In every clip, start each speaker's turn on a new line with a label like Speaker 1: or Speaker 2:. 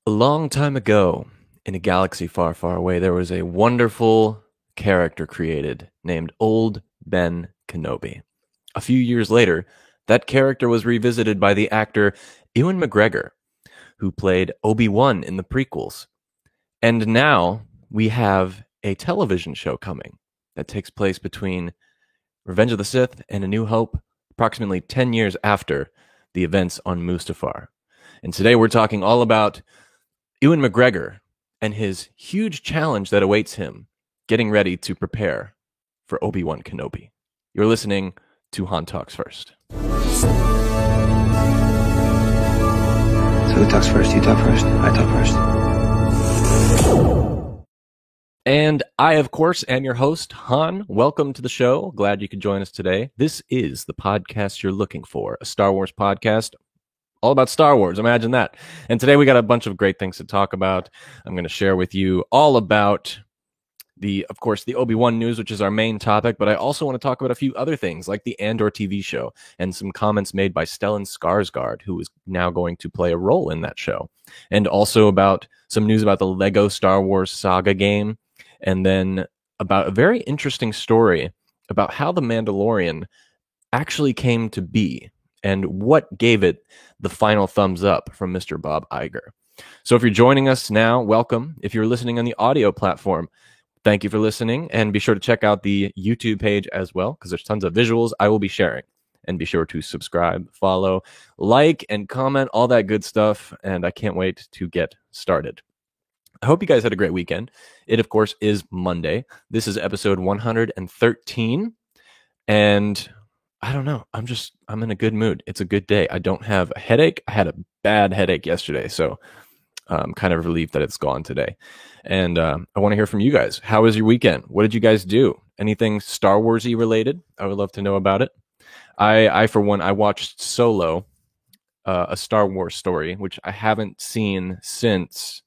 Speaker 1: A long time ago, in a galaxy far, far away, there was a wonderful character created named Old Ben Kenobi. A few years later, that character was revisited by the actor Ewan McGregor, who played Obi-Wan in the prequels. And now we have a television show coming that takes place between Revenge of the Sith and A New Hope, approximately 10 years after the events on Mustafar. And today we're talking all about Ewan McGregor and his huge challenge that awaits him, getting ready to prepare for Obi-Wan Kenobi. You're listening to Han Talks First.
Speaker 2: So who talks first? You talk first? I talk first.
Speaker 1: And I, of course, am your host, Han. Welcome to the show. Glad you could join us today. This is the podcast you're looking for, a Star Wars podcast all about Star Wars. Imagine that. And today we got a bunch of great things to talk about. I'm going to share with you all about of course, the Obi-Wan news, which is our main topic, but I also want to talk about a few other things like the Andor TV show and some comments made by Stellan Skarsgård, who is now going to play a role in that show, and also about some news about the Lego Star Wars Saga game, and then about a very interesting story about how The Mandalorian actually came to be and what gave it the final thumbs up from Mr. Bob Iger. So if you're joining us now, welcome. If you're listening on the audio platform, thank you for listening, and be sure to check out the YouTube page as well, because there's tons of visuals I will be sharing. And be sure to subscribe, follow, like, and comment, all that good stuff, and I can't wait to get started. I hope you guys had a great weekend. It, of course, is Monday. This is episode 113, and I don't know. I'm in a good mood. It's a good day. I don't have a headache. I had a bad headache yesterday, so I'm kind of relieved that it's gone today. And I want to hear from you guys. How was your weekend? What did you guys do? Anything Star Wars-y related? I would love to know about it. I for one, I watched Solo, a Star Wars story, which I haven't seen since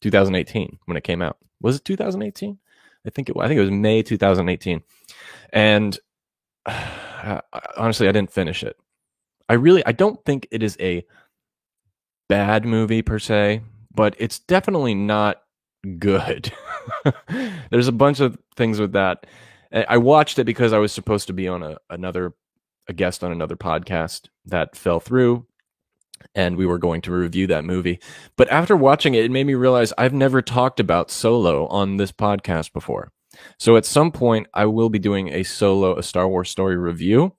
Speaker 1: 2018 when it came out. Was it 2018? I think it was May 2018. And honestly, I didn't finish it. I don't think it is a bad movie per se, but it's definitely not good. There's a bunch of things with that. I watched it because I was supposed to be on a guest on another podcast that fell through, and we were going to review that movie. But after watching it, it made me realize I've never talked about Solo on this podcast before. So at some point, I will be doing a Star Wars story review,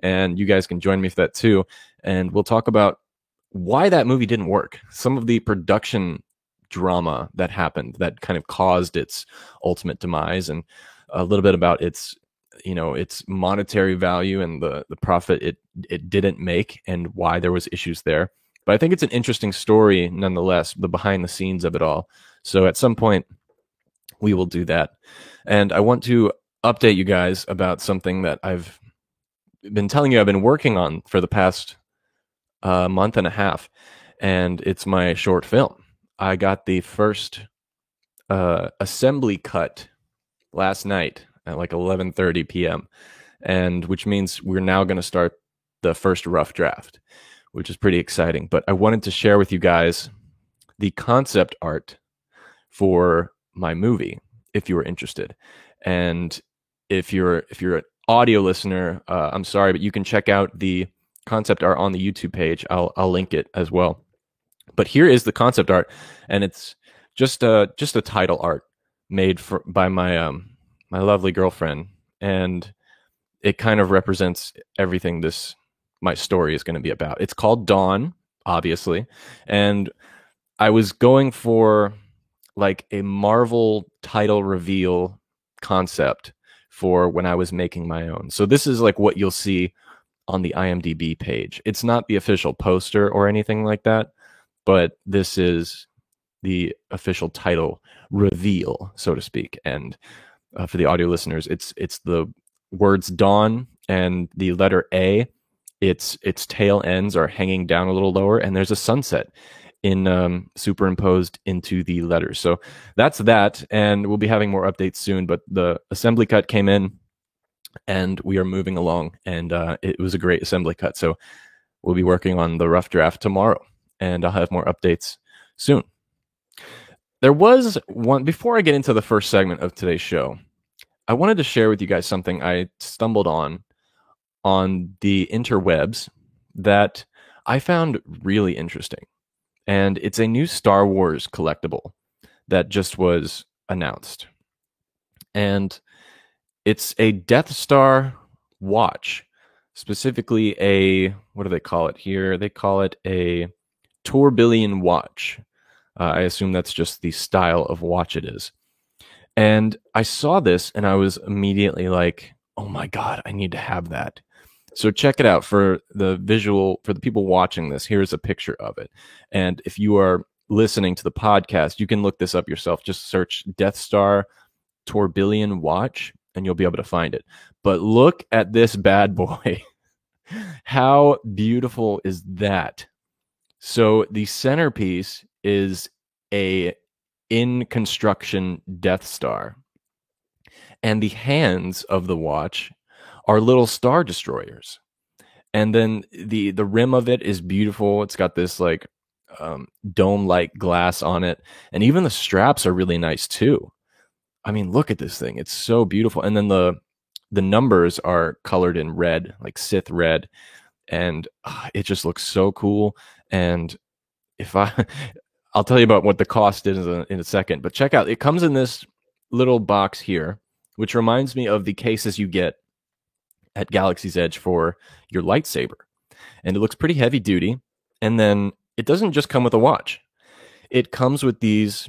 Speaker 1: and you guys can join me for that too. And we'll talk about why that movie didn't work, some of the production drama that happened that kind of caused its ultimate demise, and a little bit about its monetary value and the profit it didn't make and why there was issues there. But I think it's an interesting story nonetheless, the behind the scenes of it all. So at some point we will do that. And I want to update you guys about something that I've been telling you I've been working on for the past month and a half, and it's my short film. I got the first assembly cut last night at like 11:30 p.m., and which means we're now going to start the first rough draft, which is pretty exciting. But I wanted to share with you guys the concept art for my movie, if you were interested. And if you're an audio listener, I'm sorry, but you can check out the concept art on the YouTube page. I'll link it as well. But here is the concept art, and it's just a title art made by my my lovely girlfriend, and it kind of represents everything my story is going to be about. It's called Dawn, obviously, and I was going for like a Marvel title reveal concept for when I was making my own. So this is like what you'll see on the IMDb page. It's not the official poster or anything like that, but this is the official title reveal, so to speak. And for the audio listeners, it's the words Dawn and the letter A. Its tail ends are hanging down a little lower, and there's a sunset superimposed into the letters. So that's that, and we'll be having more updates soon. But the assembly cut came in, and we are moving along, and it was a great assembly cut. So we'll be working on the rough draft tomorrow, and I'll have more updates soon. There was one, before I get into the first segment of today's show, I wanted to share with you guys something I stumbled on the interwebs that I found really interesting. And it's a new Star Wars collectible that just was announced. And it's a Death Star watch, specifically what do they call it here? They call it a tourbillon watch. I assume that's just the style of watch it is. And I saw this and I was immediately like, oh my God, I need to have that. So check it out for the visual, for the people watching this. Here's a picture of it. And if you are listening to the podcast, you can look this up yourself. Just search Death Star tourbillon watch and you'll be able to find it. But look at this bad boy. How beautiful is that? So the centerpiece is a in construction Death Star. And the hands of the watch are little star destroyers. And then the rim of it is beautiful. It's got this like dome-like glass on it. And even the straps are really nice too. I mean, look at this thing. It's so beautiful. And then the numbers are colored in red, like Sith red. And it just looks so cool. And if I'll tell you about what the cost is in a second, but check out, it comes in this little box here, which reminds me of the cases you get at Galaxy's Edge for your lightsaber. And it looks pretty heavy duty. And then it doesn't just come with a watch. It comes with these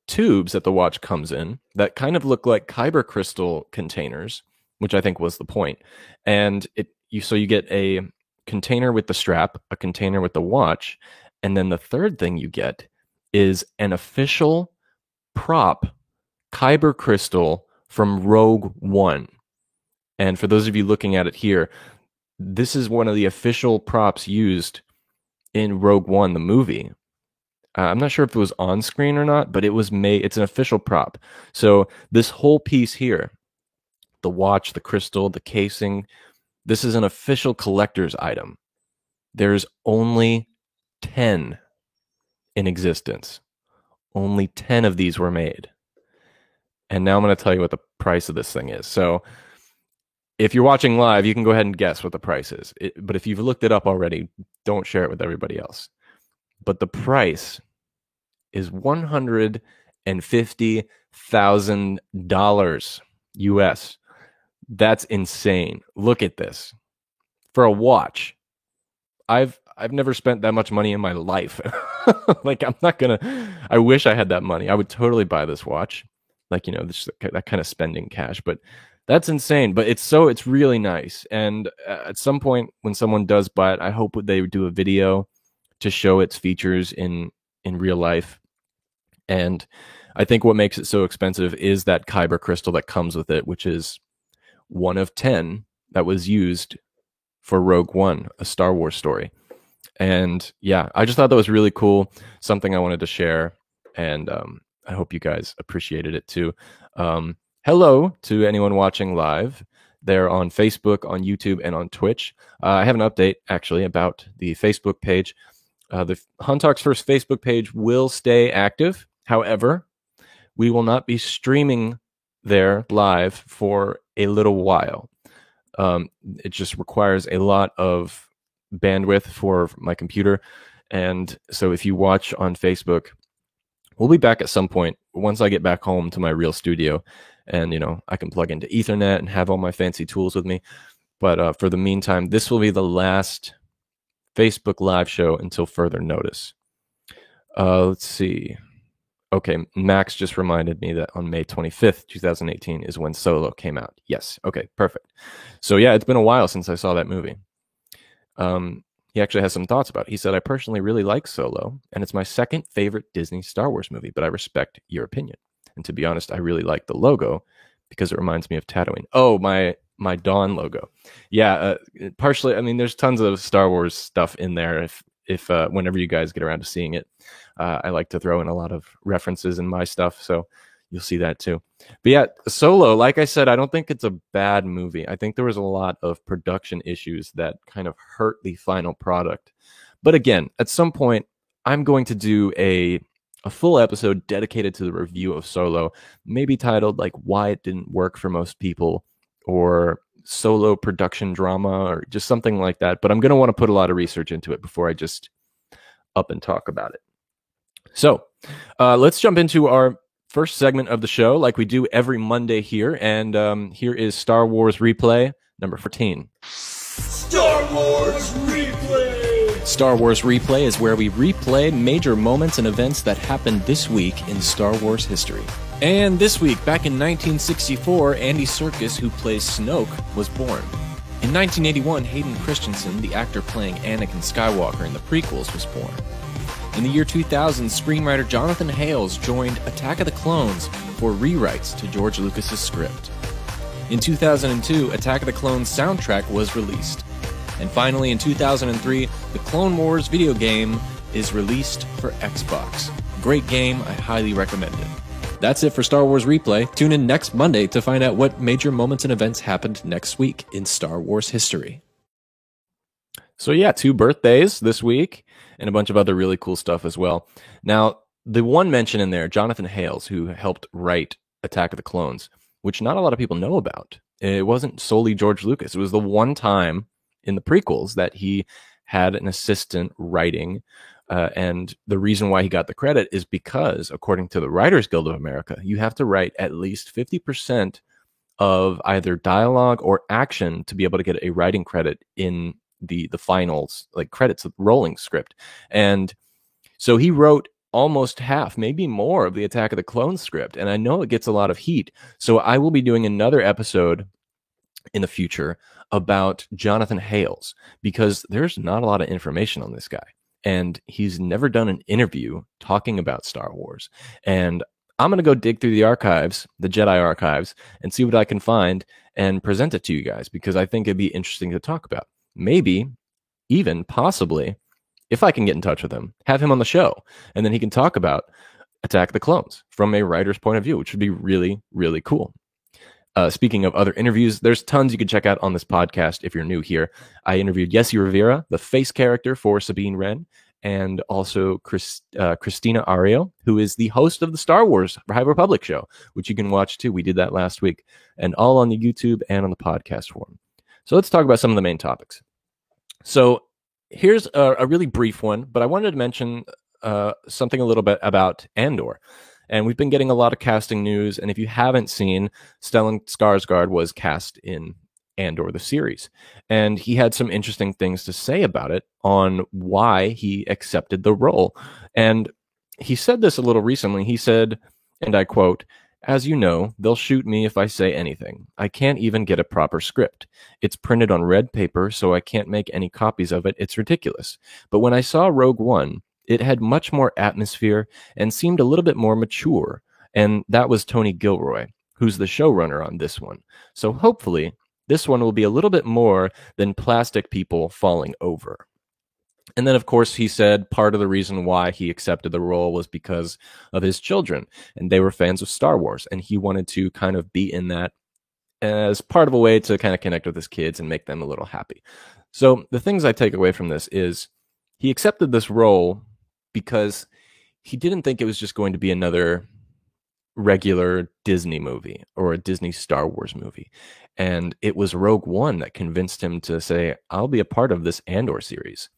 Speaker 1: tubes that the watch comes in that kind of look like kyber crystal containers, which I think was the point. And so you get a container with the strap, a container with the watch, and then the third thing you get is an official prop kyber crystal from Rogue One. And for those of you looking at it here, this is one of the official props used in Rogue One, the movie. I'm not sure if it was on screen or not, but it was made. It's an official prop. So this whole piece here, the watch, the crystal, the casing, this is an official collector's item. There's only 10 in existence. Only 10 of these were made. And now I'm going to tell you what the price of this thing is. So if you're watching live, you can go ahead and guess what the price is. But if you've looked it up already, don't share it with everybody else. But the price is $150,000 US. That's insane. Look at this. For a watch, I've never spent that much money in my life. Like, I wish I had that money. I would totally buy this watch. Like, that kind of spending cash, but that's insane. But it's really nice. And at some point when someone does buy it, I hope they do a video to show its features in real life. And I think what makes it so expensive is that kyber crystal that comes with it, which is one of 10 that was used for Rogue One, a Star Wars story. And yeah, I just thought that was really cool. Something I wanted to share. And I hope you guys appreciated it too. Hello to anyone watching live. They're on Facebook, on YouTube, and on Twitch. I have an update, actually, about the Facebook page. The Han Talks First Facebook page will stay active. However, we will not be streaming there live for a little while. It just requires a lot of bandwidth for my computer. And so if you watch on Facebook, we'll be back at some point once I get back home to my real studio. And, I can plug into Ethernet and have all my fancy tools with me. But for the meantime, this will be the last Facebook live show until further notice. Let's see. Okay, Max just reminded me that on May 25th, 2018 is when Solo came out. Yes, okay, perfect. So yeah, it's been a while since I saw that movie. He actually has some thoughts about it. He said, I personally really like Solo, and it's my second favorite Disney Star Wars movie, but I respect your opinion. And to be honest, I really like the logo because it reminds me of Tatooine. Oh, my Dawn logo. Yeah, partially, I mean, there's tons of Star Wars stuff in there if whenever you guys get around to seeing it. I like to throw in a lot of references in my stuff, so you'll see that too. But yeah, Solo, like I said, I don't think it's a bad movie. I think there was a lot of production issues that kind of hurt the final product. But again, at some point, I'm going to do a full episode dedicated to the review of Solo, maybe titled like Why It Didn't Work for Most People, or Solo Production Drama, or just something like that. But I'm going to want to put a lot of research into it before I just up and talk about it. So let's jump into our first segment of the show, like we do every Monday here. And here is Star Wars Replay number 14.
Speaker 3: Star Wars Replay!
Speaker 1: Star Wars Replay is where we replay major moments and events that happened this week in Star Wars history. And this week, back in 1964, Andy Serkis, who plays Snoke, was born. In 1981, Hayden Christensen, the actor playing Anakin Skywalker in the prequels, was born. In the year 2000, screenwriter Jonathan Hales joined Attack of the Clones for rewrites to George Lucas's script. In 2002, Attack of the Clones soundtrack was released. And finally, in 2003, the Clone Wars video game is released for Xbox. Great game, I highly recommend it. That's it for Star Wars Replay. Tune in next Monday to find out what major moments and events happened next week in Star Wars history. So yeah, 2 birthdays this week, and a bunch of other really cool stuff as well. Now, the one mention in there, Jonathan Hales, who helped write Attack of the Clones, which not a lot of people know about. It wasn't solely George Lucas. It was the one time in the prequels that he had an assistant writing, and the reason why he got the credit is because, according to the Writers Guild of America, you have to write at least 50% of either dialogue or action to be able to get a writing credit in the finals, like credits of rolling script. And so he wrote almost half, maybe more, of the Attack of the Clones script, and I know it gets a lot of heat. So I will be doing another episode in the future about Jonathan Hales, because there's not a lot of information on this guy, and he's never done an interview talking about Star Wars. And I'm going to go dig through the archives, the Jedi archives, and see what I can find and present it to you guys, because I think it'd be interesting to talk about. Maybe, even, possibly, if I can get in touch with him, have him on the show, and then he can talk about Attack of the Clones from a writer's point of view, which would be really, really cool. Speaking of other interviews, there's tons you can check out on this podcast if you're new here. I interviewed Yessi Rivera, the face character for Sabine Wren, and also Christina Ario, who is the host of the Star Wars High Republic show, which you can watch too. We did that last week, and all on the YouTube and on the podcast form. So let's talk about some of the main topics. So here's a really brief one, but I wanted to mention something a little bit about Andor. And we've been getting a lot of casting news, and if you haven't seen, Stellan Skarsgård was cast in Andor, the series. And he had some interesting things to say about it on why he accepted the role. And he said this a little recently. He said, and I quote, "As you know, they'll shoot me if I say anything. I can't even get a proper script. It's printed on red paper, so I can't make any copies of it. It's ridiculous. But when I saw Rogue One, it had much more atmosphere and seemed a little bit more mature. And that was Tony Gilroy, who's the showrunner on this one. So hopefully, this one will be a little bit more than plastic people falling over." And then, of course, he said part of the reason why he accepted the role was because of his children, and they were fans of Star Wars, and he wanted to kind of be in that as part of a way to kind of connect with his kids and make them a little happy. So the things I take away from this is he accepted this role because he didn't think it was just going to be another regular Disney movie or a Disney Star Wars movie. And it was Rogue One that convinced him to say, I'll be a part of this Andor series.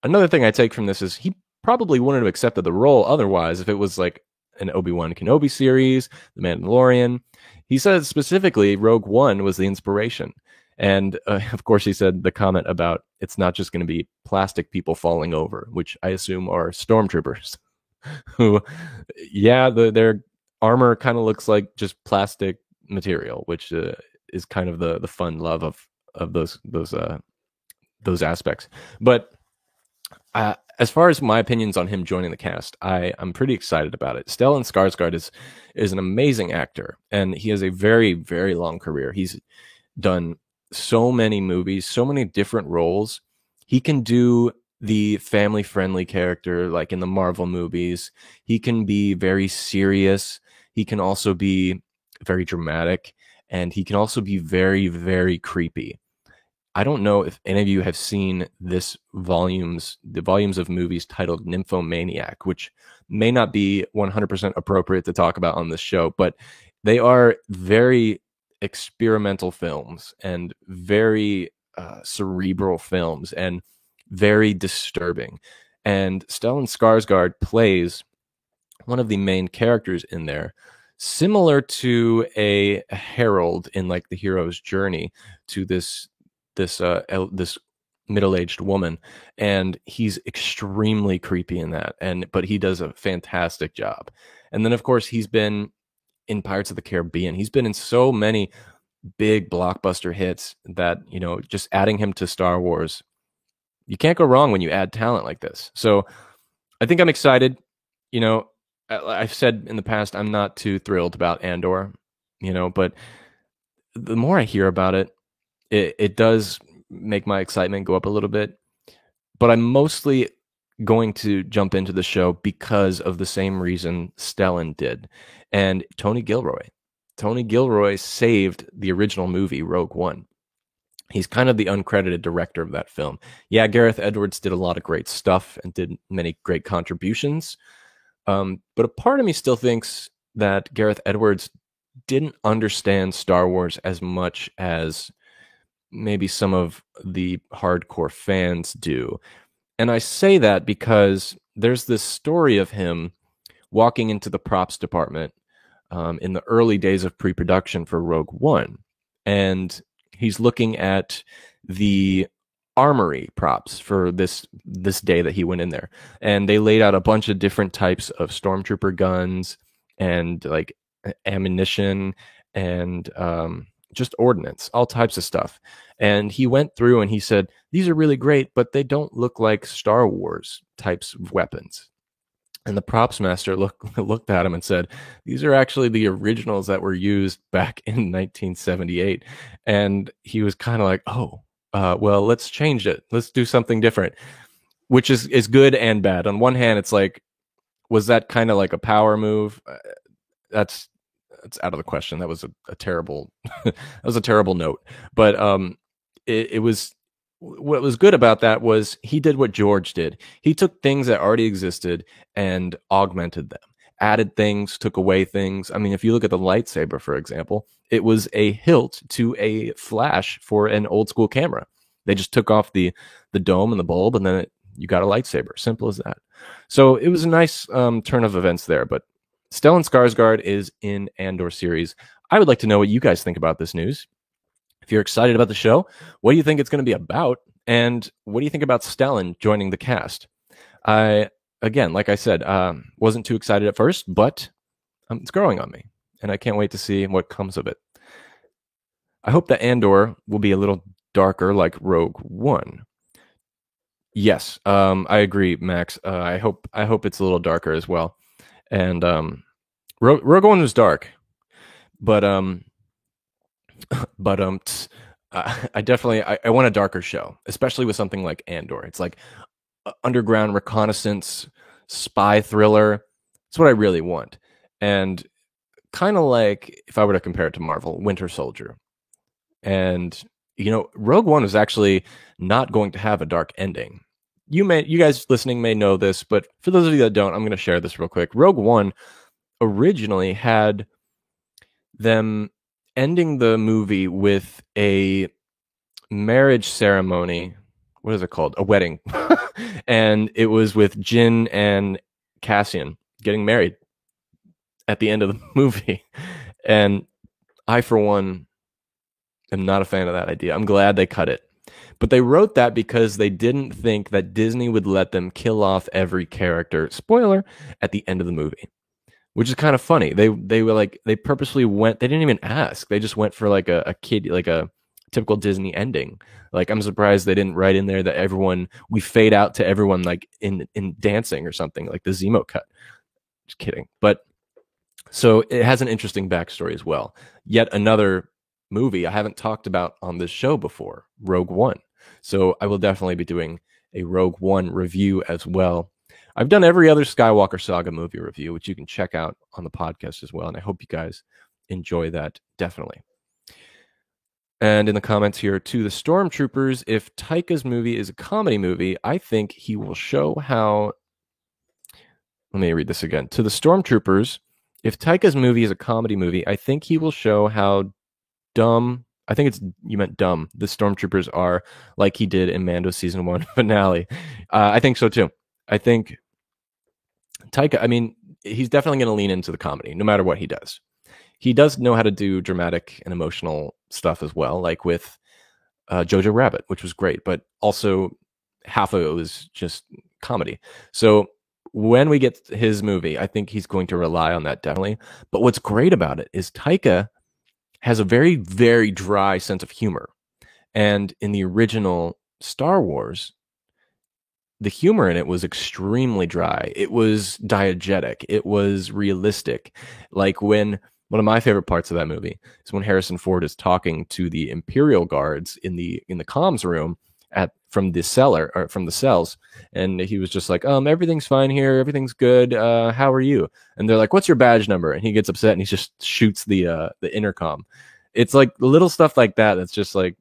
Speaker 1: Another thing I take from this is he probably wouldn't have accepted the role otherwise if it was like an Obi-Wan Kenobi series, The Mandalorian. He said specifically Rogue One was the inspiration. And of course, he said the comment about it's not just going to be plastic people falling over, which I assume are stormtroopers who, yeah, their armor kind of looks like just plastic material, which is kind of the fun love of those aspects. But as far as my opinions on him joining the cast, I'm pretty excited about it. Stellan Skarsgård is an amazing actor, and he has a very, very long career. He's done so many movies, so many different roles. He can do the family-friendly character like in the Marvel movies. He can be very serious. He can also be very dramatic, and he can also be very, very creepy. I don't know if any of you have seen the volumes of movies titled Nymphomaniac, which may not be 100% appropriate to talk about on this show, but they are very experimental films and very cerebral films and very disturbing. And Stellan Skarsgård plays one of the main characters in there, similar to a herald in like the hero's journey to this middle-aged woman, and he's extremely creepy in that, but he does a fantastic job. And then of course he's been in Pirates of the Caribbean. He's been in so many big blockbuster hits that, you know, just adding him to Star Wars, you can't go wrong when you add talent like this. So I think I'm excited. You know, I've said in the past I'm not too thrilled about Andor, you know, but the more I hear about it, it does make my excitement go up a little bit. But I'm mostly going to jump into the show because of the same reason Stellan did. And Tony Gilroy. Tony Gilroy saved the original movie, Rogue One. He's kind of the uncredited director of that film. Yeah, Gareth Edwards did a lot of great stuff and did many great contributions. But a part of me still thinks that Gareth Edwards didn't understand Star Wars as much as maybe some of the hardcore fans do. And I say that because there's this story of him walking into the props department in the early days of pre-production for Rogue One. And he's looking at the armory props for this day that he went in there. And they laid out a bunch of different types of stormtrooper guns and like ammunition and just ordnance, all types of stuff. And he went through and he said, these are really great, but they don't look like Star Wars types of weapons. And the props master looked at him and said, these are actually the originals that were used back in 1978. And he was kind of like, oh, well, let's change it. Let's do something different, which is good and bad. On one hand, it's like, was that kind of like a power move? That's out of the question. That was a terrible, that was a terrible note. But it was, what was good about that was he did what George did. He took things that already existed and augmented them, added things, took away things. I mean, if you look at the lightsaber, for example, it was a hilt to a flash for an old school camera. They just took off the dome and the bulb, and then you got a lightsaber. Simple as that. So it was a nice turn of events there. But Stellan Skarsgård is in Andor series. I would like to know what you guys think about this news. If you're excited about the show, what do you think it's going to be about? And what do you think about Stellan joining the cast? Again, like I said, wasn't too excited at first, but it's growing on me, and I can't wait to see what comes of it. I hope that Andor will be a little darker like Rogue One. Yes, I agree, Max. I hope it's a little darker as well. And Rogue One was dark, but I definitely I want a darker show, especially with something like Andor. It's like underground reconnaissance spy thriller. It's what I really want. And kind of like, if I were to compare it to Marvel, Winter Soldier. And you know, Rogue One was actually not going to have a dark ending. You guys listening may know this, but for those of you that don't, I'm going to share this real quick. Rogue One originally had them ending the movie with a marriage ceremony. What is it called? A wedding. And it was with Jyn and Cassian getting married at the end of the movie. And I, for one, am not a fan of that idea. I'm glad they cut it. But they wrote that because they didn't think that Disney would let them kill off every character, spoiler, at the end of the movie. Which is kind of funny. They were like, they purposely went, they didn't even ask. They just went for like a kid, like a typical Disney ending. Like, I'm surprised they didn't write in there that we fade out to everyone like in dancing or something, like the Zemo cut. Just kidding. But so it has an interesting backstory as well. Yet another movie I haven't talked about on this show before, Rogue One. So I will definitely be doing a Rogue One review as well. I've done every other Skywalker Saga movie review, which you can check out on the podcast as well. And I hope you guys enjoy that, definitely. And in the comments here, to the Stormtroopers, if Taika's movie is a comedy movie, I think he will show how. Let me read this again. To the Stormtroopers, if Taika's movie is a comedy movie, I think he will show how dumb. I think you meant dumb. The Stormtroopers are, like he did in Mando season 1 finale. I think so too. I think Taika. I mean, he's definitely going to lean into the comedy, no matter what he does. He does know how to do dramatic and emotional stuff as well, like with Jojo Rabbit, which was great, but also half of it was just comedy. So when we get his movie, I think he's going to rely on that definitely. But what's great about it is Taika has a very, very dry sense of humor. And in the original Star Wars, the humor in it was extremely dry. It was diegetic. It was realistic. Like when one of my favorite parts of that movie is when Harrison Ford is talking to the Imperial guards in the comms room from the cells, and he was just like, everything's fine here, everything's good. How are you? And they're like, what's your badge number? And he gets upset and he just shoots the intercom. It's like little stuff like that. That's just like,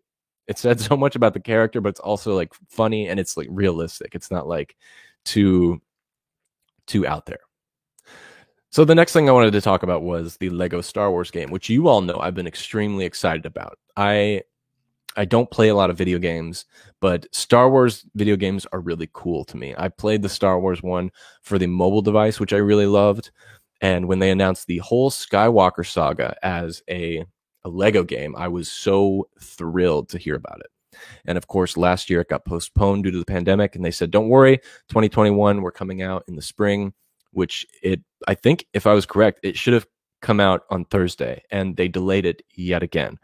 Speaker 1: it said so much about the character, but it's also like funny and it's like realistic. It's not like too out there. So the next thing I wanted to talk about was the Lego Star Wars game, which you all know I've been extremely excited about. I don't play a lot of video games, but Star Wars video games are really cool to me. I played the Star Wars one for the mobile device, which I really loved. And when they announced the whole Skywalker saga as a Lego game, I was so thrilled to hear about it. And of course, last year it got postponed due to the pandemic, and they said, don't worry, 2021, we're coming out in the spring, which I think, if I was correct, it should have come out on Thursday, and they delayed it yet again.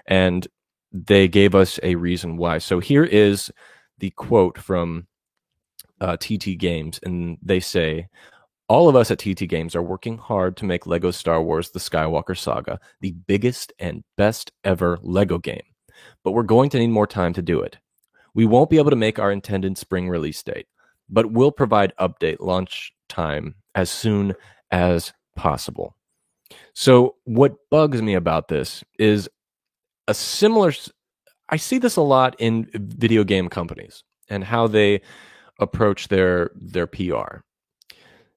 Speaker 1: And they gave us a reason why. So here is the quote from TT Games, and they say, all of us at TT Games are working hard to make LEGO Star Wars The Skywalker Saga the biggest and best ever LEGO game, but we're going to need more time to do it. We won't be able to make our intended spring release date, but we'll provide update launch time as soon as possible. So what bugs me about this is a similar, I see this a lot in video game companies and how they approach their PR.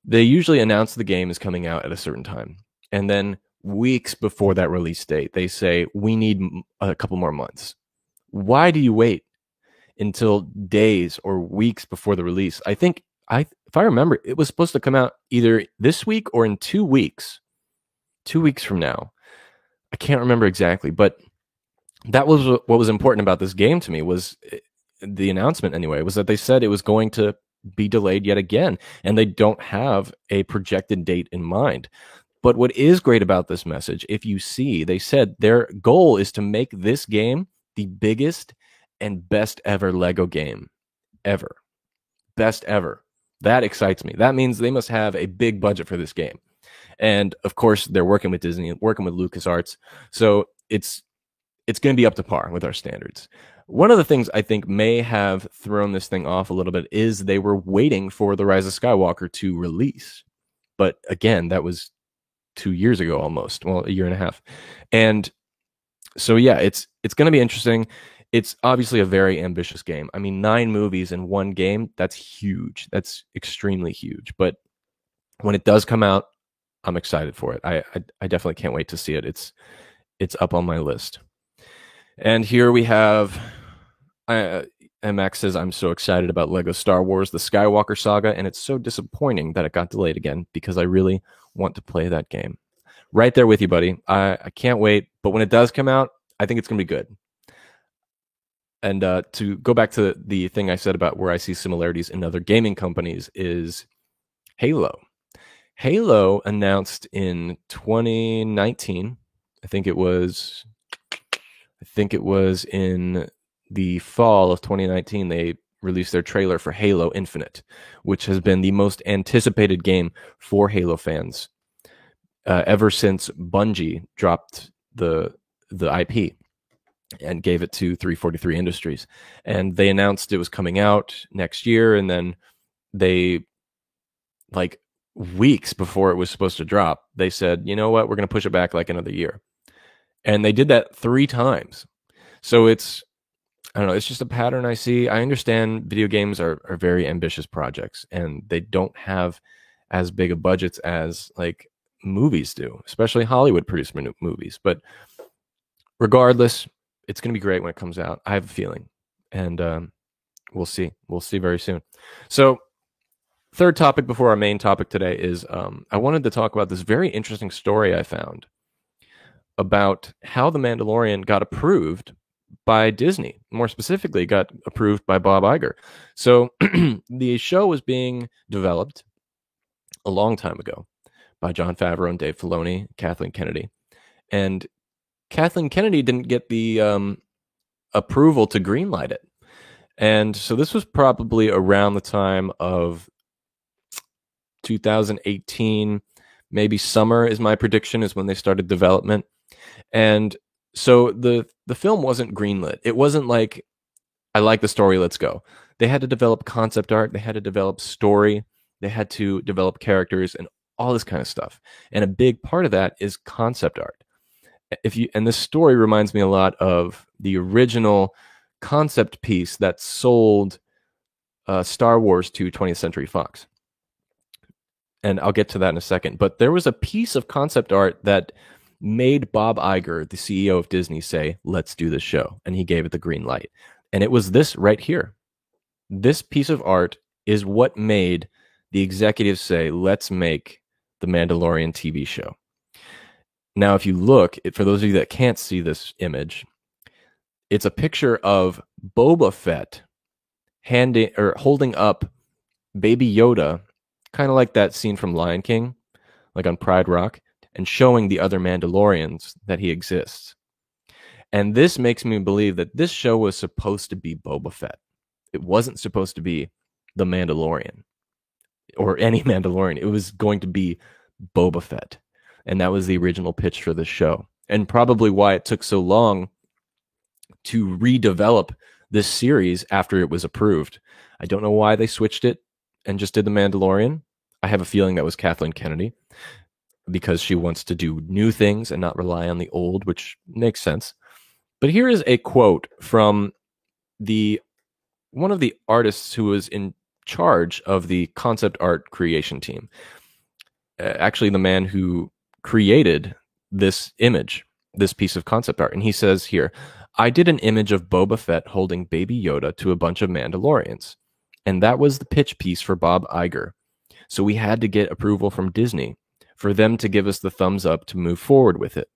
Speaker 1: They usually announce the game is coming out at a certain time, and then weeks before that release date, they say, we need a couple more months. Why do you wait until days or weeks before the release? I think, if I remember, it was supposed to come out either this week or in 2 weeks. 2 weeks from now. I can't remember exactly, but that was what was important about this game to me, was the announcement anyway, was that they said it was going to be delayed yet again, and they don't have a projected date in mind. But what is great about this message, if you see, they said their goal is to make this game the biggest and best ever Lego game ever. Best ever. That excites me. That means they must have a big budget for this game. And of course, they're working with Disney, working with LucasArts. So it's going to be up to par with our standards. One of the things I think may have thrown this thing off a little bit is they were waiting for The Rise of Skywalker to release. But again, that was 2 years ago almost. Well, a year and a half. And so, yeah, it's going to be interesting. It's obviously a very ambitious game. I mean, 9 movies in one game, that's huge. That's extremely huge. But when it does come out, I'm excited for it. I definitely can't wait to see it. It's up on my list. And here we have, MX says, I'm so excited about LEGO Star Wars, The Skywalker Saga, and it's so disappointing that it got delayed again because I really want to play that game. Right there with you, buddy. I can't wait. But when it does come out, I think it's going to be good. And to go back to the thing I said about where I see similarities in other gaming companies is Halo. Halo announced in 2019, I think it was in the fall of 2019, they released their trailer for Halo Infinite, which has been the most anticipated game for Halo fans ever since Bungie dropped the IP and gave it to 343 Industries. And they announced it was coming out next year, and then they, like weeks before it was supposed to drop, they said, you know what, we're going to push it back like another year. And they did that 3 times. So I don't know, it's just a pattern I see. I understand video games are very ambitious projects, and they don't have as big of budgets as like movies do, especially Hollywood produced movies. But regardless, it's going to be great when it comes out. I have a feeling, and we'll see. We'll see very soon. So, third topic before our main topic today is I wanted to talk about this very interesting story I found about how The Mandalorian got approved by Disney. More specifically, got approved by Bob Iger. So the show was being developed a long time ago by Jon Favreau and Dave Filoni, Kathleen Kennedy. And Kathleen Kennedy didn't get the approval to greenlight it. And so this was probably around the time of 2018, maybe summer is my prediction, is when they started development. And so the film wasn't greenlit. It wasn't like, I like the story, let's go. They had to develop concept art. They had to develop story. They had to develop characters and all this kind of stuff. And a big part of that is concept art. And this story reminds me a lot of the original concept piece that sold Star Wars to 20th Century Fox. And I'll get to that in a second. But there was a piece of concept art that made Bob Iger, the CEO of Disney, say, let's do this show. And he gave it the green light. And it was this right here. This piece of art is what made the executives say, let's make the Mandalorian TV show. Now, if you look, for those of you that can't see this image, it's a picture of Boba Fett holding up Baby Yoda, kind of like that scene from Lion King, like on Pride Rock, and showing the other Mandalorians that he exists. And this makes me believe that this show was supposed to be Boba Fett. It wasn't supposed to be the Mandalorian or any Mandalorian. It was going to be Boba Fett. And that was the original pitch for the show. And probably why it took so long to redevelop this series after it was approved. I don't know why they switched it and just did The Mandalorian. I have a feeling that was Kathleen Kennedy, because she wants to do new things and not rely on the old, which makes sense. But here is a quote from one of the artists who was in charge of the concept art creation team. Actually, the man who created this image, this piece of concept art. And he says here, I did an image of Boba Fett holding Baby Yoda to a bunch of Mandalorians. And that was the pitch piece for Bob Iger. So we had to get approval from Disney for them to give us the thumbs up to move forward with it.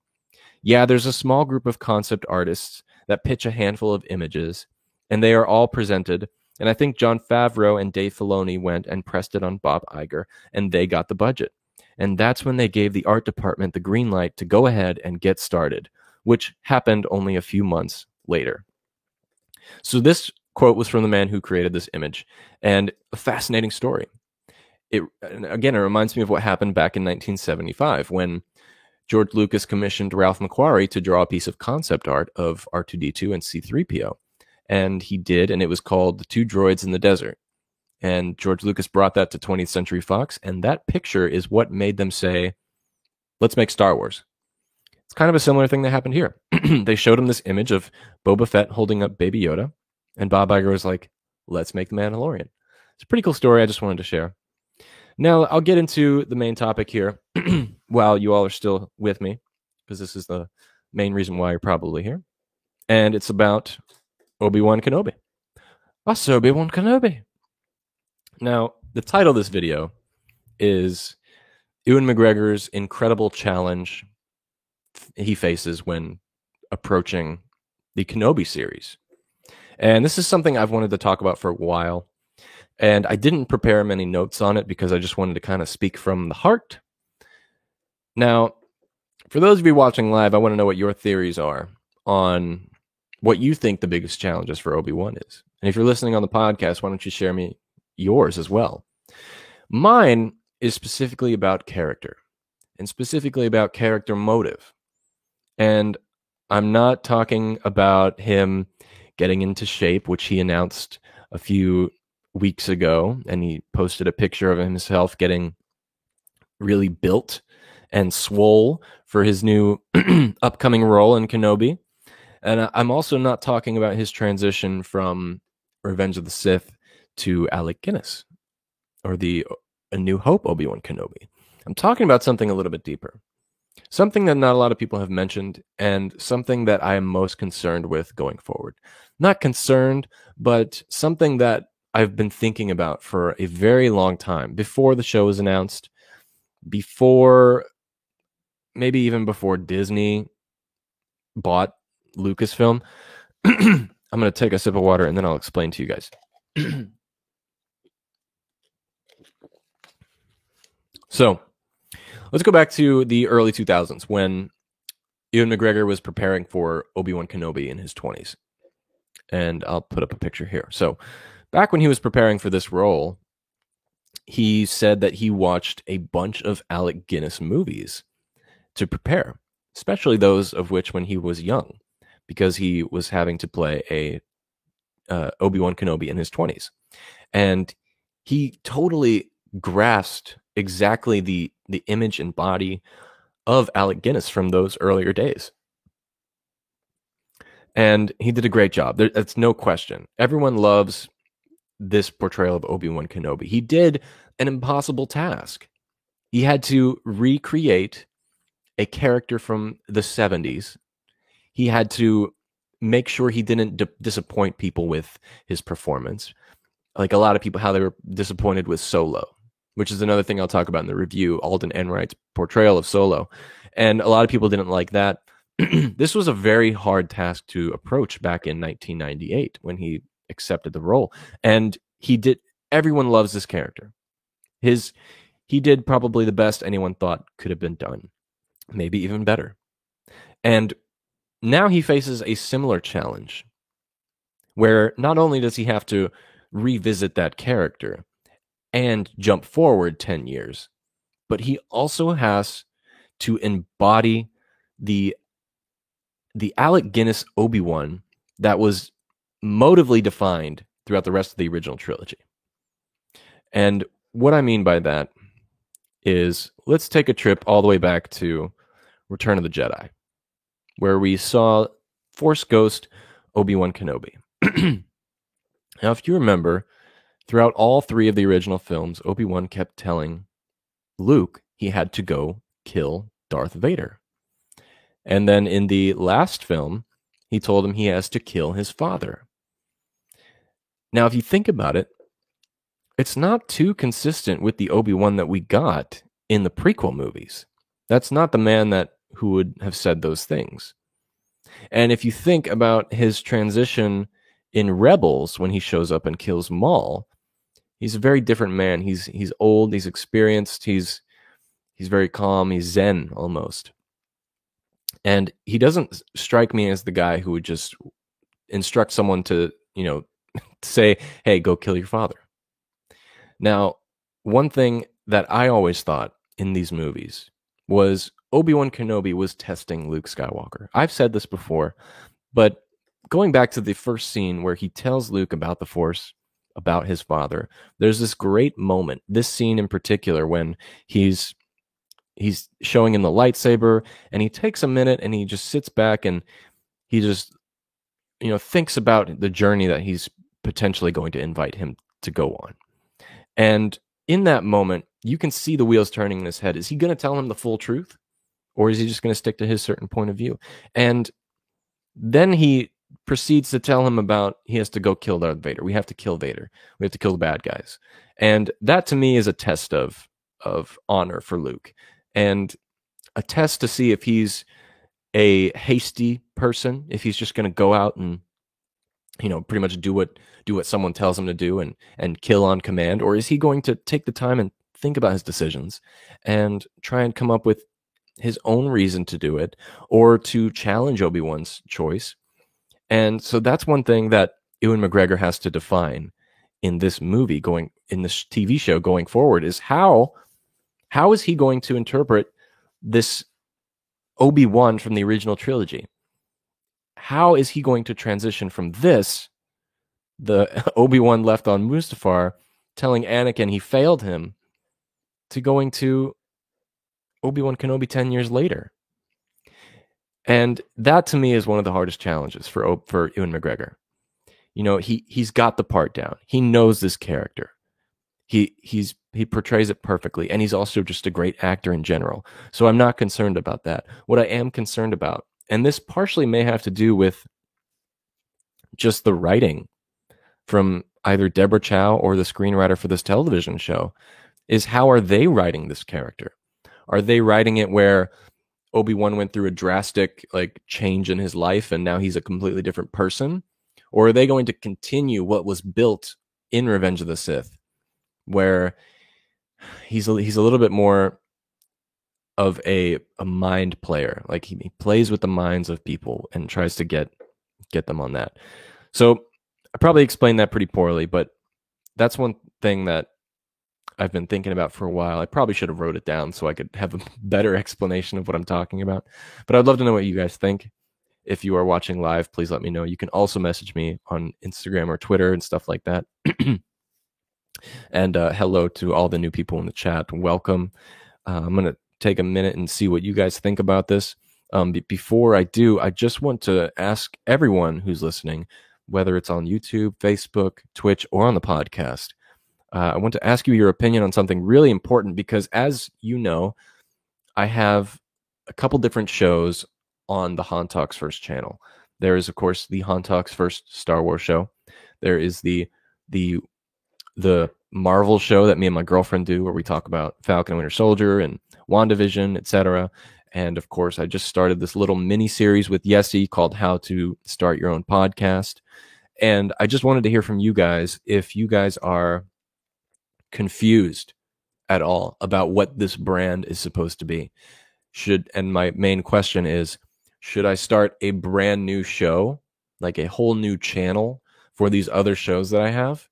Speaker 1: Yeah, there's a small group of concept artists that pitch a handful of images, and they are all presented. And I think Jon Favreau and Dave Filoni went and pressed it on Bob Iger, and they got the budget. And that's when they gave the art department the green light to go ahead and get started, which happened only a few months later. So this quote was from the man who created this image, and a fascinating story. It reminds me of what happened back in 1975 when George Lucas commissioned Ralph McQuarrie to draw a piece of concept art of R2-D2 and C-3PO. And he did, and it was called The Two Droids in the Desert. And George Lucas brought that to 20th Century Fox, and that picture is what made them say, let's make Star Wars. It's kind of a similar thing that happened here. They showed him this image of Boba Fett holding up Baby Yoda, and Bob Iger was like, let's make The Mandalorian. It's a pretty cool story I just wanted to share. Now, I'll get into the main topic here while you all are still with me, because this is the main reason why you're probably here. And it's about Obi-Wan Kenobi. Us Obi-Wan Kenobi. Now, the title of this video is Ewan McGregor's incredible challenge he faces when approaching the Kenobi series. And this is something I've wanted to talk about for a while. And I didn't prepare many notes on it because I just wanted to kind of speak from the heart. Now, for those of you watching live, I want to know what your theories are on what you think the biggest challenges for Obi-Wan is. And if you're listening on the podcast, why don't you share me yours as well? Mine is specifically about character, and specifically about character motive. And I'm not talking about him getting into shape, which he announced a few weeks ago, and he posted a picture of himself getting really built and swole for his new upcoming role in Kenobi. And I'm also not talking about his transition from Revenge of the Sith to Alec Guinness or the A New Hope Obi-Wan Kenobi. I'm talking about something a little bit deeper. Something that not a lot of people have mentioned, and something that I am most concerned with going forward. Not concerned, but something that I've been thinking about for a very long time, before the show was announced, maybe even before Disney bought Lucasfilm. I'm going to take a sip of water and then I'll explain to you guys. So, let's go back to the early 2000s when Ewan McGregor was preparing for Obi-Wan Kenobi in his 20s. And I'll put up a picture here. So, back when he was preparing for this role, he said that he watched a bunch of Alec Guinness movies to prepare, especially those of which when he was young, because he was having to play a Obi-Wan Kenobi in his 20s. And he totally grasped exactly the image and body of Alec Guinness from those earlier days. And he did a great job. That's no question. Everyone loves this portrayal of Obi-Wan Kenobi. He did an impossible task. He had to recreate a character from the 70s. He had to make sure he didn't disappoint people with his performance. Like a lot of people, how they were disappointed with Solo, which is another thing I'll talk about in the review, Alden Ehrenreich's portrayal of Solo. And a lot of people didn't like that. This was a very hard task to approach back in 1998 when he accepted the role. And everyone loves this character. He did probably the best anyone thought could have been done. Maybe even better. And now he faces a similar challenge where not only does he have to revisit that character and jump forward 10 years, but he also has to embody the Alec Guinness Obi-Wan that was motively defined throughout the rest of the original trilogy. And what I mean by that is, let's take a trip all the way back to Return of the Jedi, where we saw Force Ghost Obi-Wan Kenobi. Now, if you remember, throughout all three of the original films, Obi-Wan kept telling Luke he had to go kill Darth Vader. And then in the last film, he told him he has to kill his father. Now, if you think about it, it's not too consistent with the Obi-Wan that we got in the prequel movies. That's not the man who would have said those things. And if you think about his transition in Rebels when he shows up and kills Maul, he's a very different man. He's old, he's experienced, he's very calm, he's zen almost. And he doesn't strike me as the guy who would just instruct someone to, say, hey, go kill your father. Now, one thing that I always thought in these movies was Obi-Wan Kenobi was testing Luke Skywalker. I've said this before, but going back to the first scene where he tells Luke about the Force, about his father, there's this great moment, this scene in particular, when he's showing him the lightsaber, and he takes a minute and he just sits back and he just, thinks about the journey that he's potentially going to invite him to go on. And in that moment, you can see the wheels turning in his head. Is he going to tell him the full truth? Or is he just going to stick to his certain point of view? And then he proceeds to tell him about he has to go kill Darth Vader. We have to kill Vader. We have to kill the bad guys. And that to me is a test of honor for Luke. And a test to see if he's a hasty person, if he's just going to go out and, pretty much do what someone tells him to do and kill on command, or is he going to take the time and think about his decisions and try and come up with his own reason to do it, or to challenge Obi-Wan's choice? And so that's one thing that Ewan McGregor has to define in this movie, in this TV show going forward, is how is he going to interpret this Obi-Wan from the original trilogy? How is he going to transition from this, the Obi-Wan left on Mustafar, telling Anakin he failed him, to going to Obi-Wan Kenobi 10 years later? And that to me is one of the hardest challenges for Ewan McGregor. You know, he's got the part down. He knows this character. He portrays it perfectly, and he's also just a great actor in general. So I'm not concerned about that. What I am concerned about, and this partially may have to do with just the writing from either Deborah Chow or the screenwriter for this television show, is how are they writing this character? Are they writing it where Obi-Wan went through a drastic like change in his life and now he's a completely different person? Or are they going to continue what was built in Revenge of the Sith, where he's a little bit more of a mind player, like he plays with the minds of people and tries to get them on that. So I probably explained that pretty poorly, but that's one thing that I've been thinking about for a while. I probably should have wrote it down so I could have a better explanation of what I'm talking about. But I'd love to know what you guys think. If you are watching live, please let me know. You can also message me on Instagram or Twitter and stuff like that. And hello to all the new people in the chat. Welcome. I'm going to take a minute and see what you guys think about this. Before I do, I just want to ask everyone who's listening, whether it's on YouTube, Facebook, Twitch, or on the podcast, I want to ask you your opinion on something really important because, as you know, I have a couple different shows on the Han Talks First channel. There is, of course, the Han Talks First Star Wars show. There is the Marvel show that me and my girlfriend do, where we talk about Falcon and Winter Soldier and WandaVision, etc. And of course, I just started this little mini series with Yessie called How to Start Your Own Podcast. And I just wanted to hear from you guys if you guys are confused at all about what this brand is supposed to be. And my main question is, should I start a brand new show, like a whole new channel for these other shows that I have?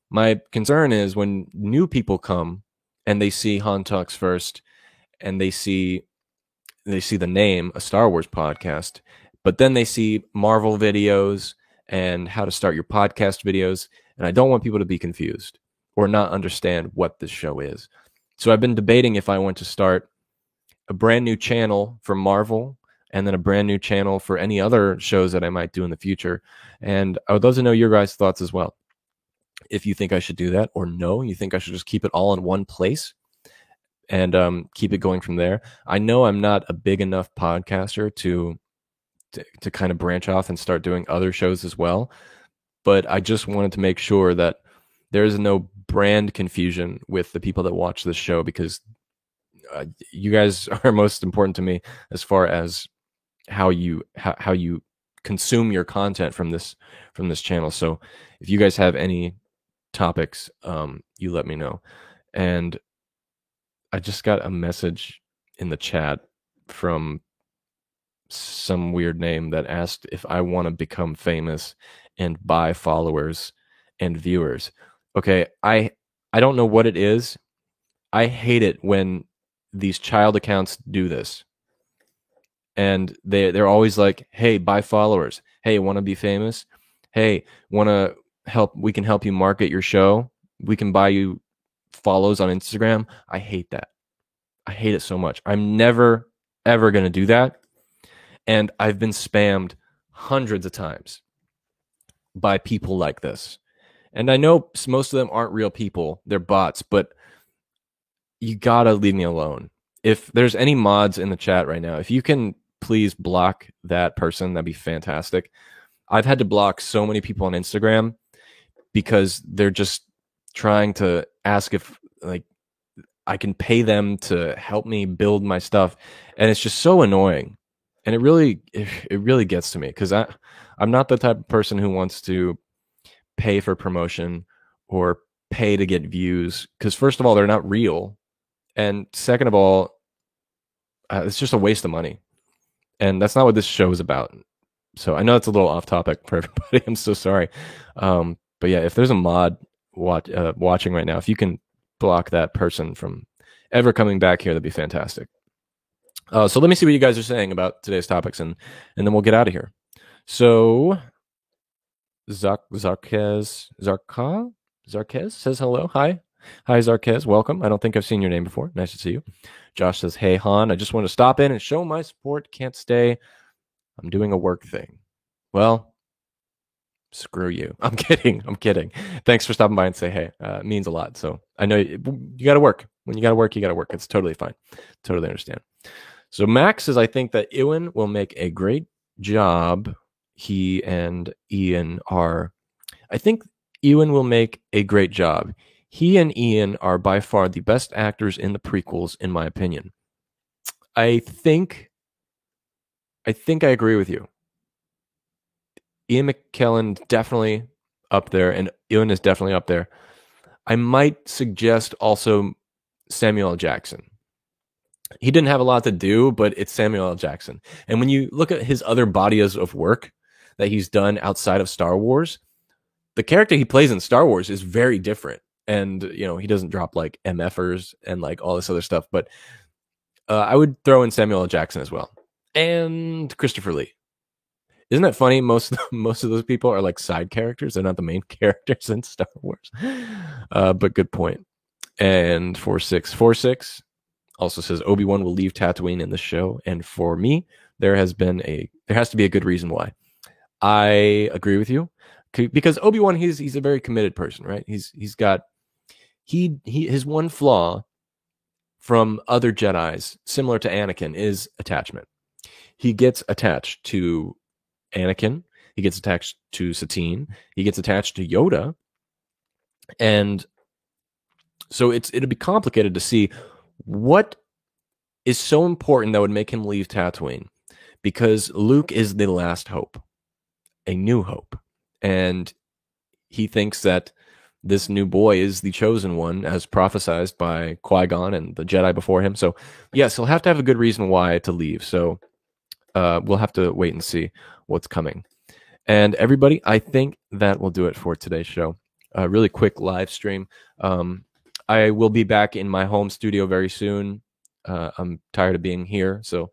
Speaker 1: My concern is when new people come and they see Han Talks First and they see the name, a Star Wars podcast, but then they see Marvel videos and how to start your podcast videos. And I don't want people to be confused or not understand what this show is. So I've been debating if I want to start a brand new channel for Marvel and then a brand new channel for any other shows that I might do in the future. And I would love to know your guys' thoughts as well. If you think I should do that, or no, you think I should just keep it all in one place and keep it going from there. I know I'm not a big enough podcaster to kind of branch off and start doing other shows as well. But I just wanted to make sure that there is no brand confusion with the people that watch this show, because you guys are most important to me as far as how you consume your content from this channel. So if you guys have any topics, you let me know. And I just got a message in the chat from some weird name that asked if I want to become famous and buy followers and viewers. Okay, I don't know what it is. I hate it when these child accounts do this. And they're always like, hey, buy followers. Hey, want to be famous? Hey, want to help? We can help you market your show. We can buy you follows on Instagram. I hate that. I hate it so much. I'm never, ever going to do that. And I've been spammed hundreds of times by people like this. And I know most of them aren't real people. They're bots, but you got to leave me alone. If there's any mods in the chat right now, if you can please block that person, that'd be fantastic. I've had to block so many people on Instagram because they're just trying to ask if like I can pay them to help me build my stuff. And it's just so annoying. And it really gets to me because I'm not the type of person who wants to pay for promotion or pay to get views, because first of all, they're not real. And second of all, it's just a waste of money. And that's not what this show is about. So I know it's a little off topic for everybody. I'm so sorry. But yeah, if there's a mod watching right now, if you can block that person from ever coming back here, that'd be fantastic. So let me see what you guys are saying about today's topics, and then we'll get out of here. So Zarkez says hello. Hi. Hi, Zarquez. Welcome. I don't think I've seen your name before. Nice to see you. Josh says, hey, Han, I just want to stop in and show my support. Can't stay. I'm doing a work thing. Well, screw you. I'm kidding. Thanks for stopping by and say hey. It means a lot. So I know you got to work. When you got to work, you got to work. It's totally fine. Totally understand. So Max says, I think that Ewan will make a great job. He and Ian are... I think Ewan will make a great job. He and Ian are by far the best actors in the prequels, in my opinion. I think I agree with you. Ian McKellen definitely up there, and Ewan is definitely up there. I might suggest also Samuel L. Jackson. He didn't have a lot to do, but it's Samuel L. Jackson. And when you look at his other bodies of work that he's done outside of Star Wars, the character he plays in Star Wars is very different. And, you know, he doesn't drop like MFers and like all this other stuff. But I would throw in Samuel L. Jackson as well. And Christopher Lee. Isn't that funny? Most of those people are like side characters. They're not the main characters in Star Wars. But good point. And 4646 also says Obi-Wan will leave Tatooine in the show. And for me, there has to be a good reason why. I agree with you. Because Obi-Wan, he's a very committed person, right? He's got his one flaw from other Jedis, similar to Anakin, is attachment. He gets attached to Anakin. He gets attached to Satine. He gets attached to Yoda. And so it'd be complicated to see what is so important that would make him leave Tatooine. Because Luke is the last hope, a new hope. And he thinks that this new boy is the chosen one, as prophesized by Qui-Gon and the Jedi before him. So, yes, he'll have to have a good reason why to leave. So, we'll have to wait and see what's coming. And everybody, I think that will do it for today's show. A really quick live stream. I will be back in my home studio very soon. I'm tired of being here, so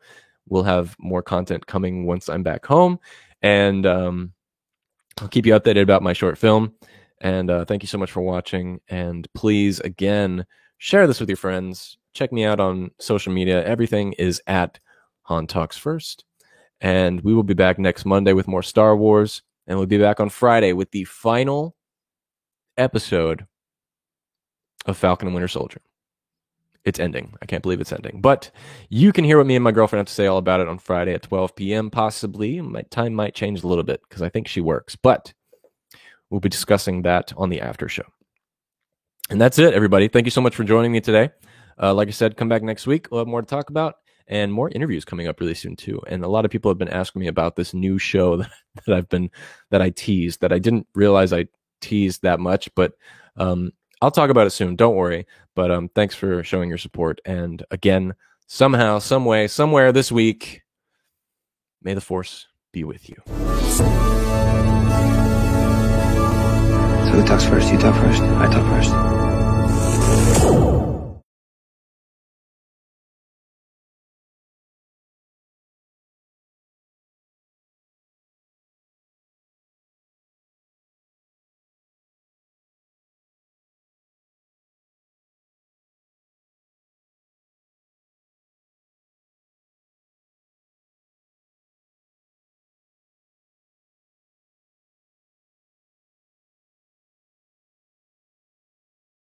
Speaker 1: we'll have more content coming once I'm back home. And I'll keep you updated about my short film. And thank you so much for watching. And please, again, share this with your friends. Check me out on social media. Everything is at Han Talks First. And we will be back next Monday with more Star Wars. And we'll be back on Friday with the final episode of Falcon and Winter Soldier. It's ending. I can't believe it's ending. But you can hear what me and my girlfriend have to say all about it on Friday at 12 p.m. Possibly. My time might change a little bit because I think she works. But we'll be discussing that on the after show. And that's it, everybody. Thank you so much for joining me today. Like I said, come back next week. We'll have more to talk about and more interviews coming up really soon too. And a lot of people have been asking me about this new show that I teased, that I didn't realize I teased that much, but I'll talk about it soon. Don't worry. But thanks for showing your support. And again, somehow, some way, somewhere this week, may the Force be with you.
Speaker 2: So who talks first? You talk first? I talk first.